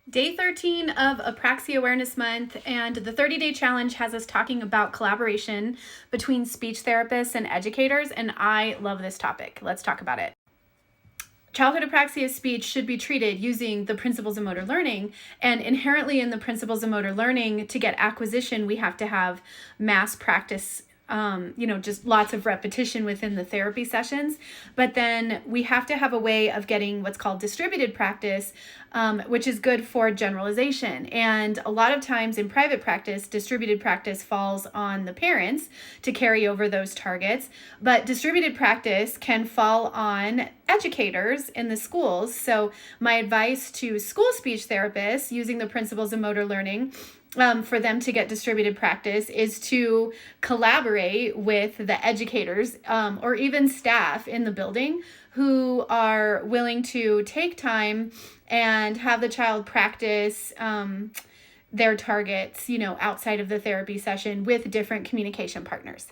Day 13 of Apraxia Awareness Month, and the 30-day challenge has us talking about collaboration between speech therapists and educators, and I love this topic. Let's talk about it. Childhood apraxia speech should be treated using the principles of motor learning, and inherently in the principles of motor learning, to get acquisition, we have to have mass practice, just lots of repetition within the therapy sessions. But then we have to have a way of getting what's called distributed practice, which is good for generalization. And a lot of times in private practice, distributed practice falls on the parents to carry over those targets. But distributed practice can fall on educators in the schools. So my advice to school speech therapists using the principles of motor learning, for them to get distributed practice, is to collaborate with the educators or even staff in the building who are willing to take time and have the child practice their targets, outside of the therapy session with different communication partners.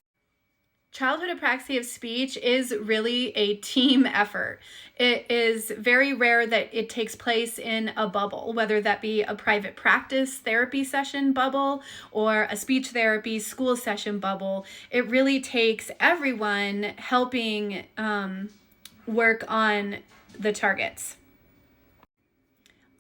Childhood apraxia of speech is really a team effort. It is very rare that it takes place in a bubble, whether that be a private practice therapy session bubble or a speech therapy school session bubble. It really takes everyone helping work on the targets.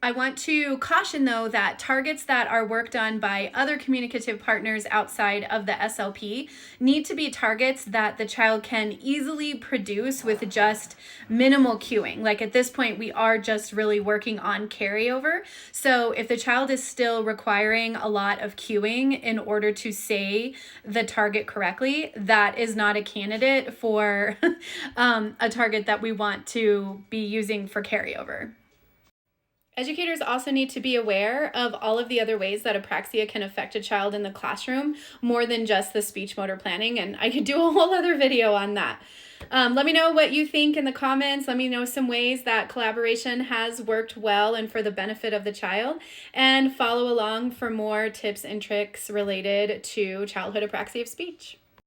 I want to caution, though, that targets that are worked on by other communicative partners outside of the SLP need to be targets that the child can easily produce with just minimal cueing. Like at this point, we are just really working on carryover. So if the child is still requiring a lot of cueing in order to say the target correctly, that is not a candidate for a target that we want to be using for carryover. Educators also need to be aware of all of the other ways that apraxia can affect a child in the classroom, more than just the speech motor planning, and I could do a whole other video on that. Let me know what you think in the comments. Let me know some ways that collaboration has worked well and for the benefit of the child, and follow along for more tips and tricks related to childhood apraxia of speech.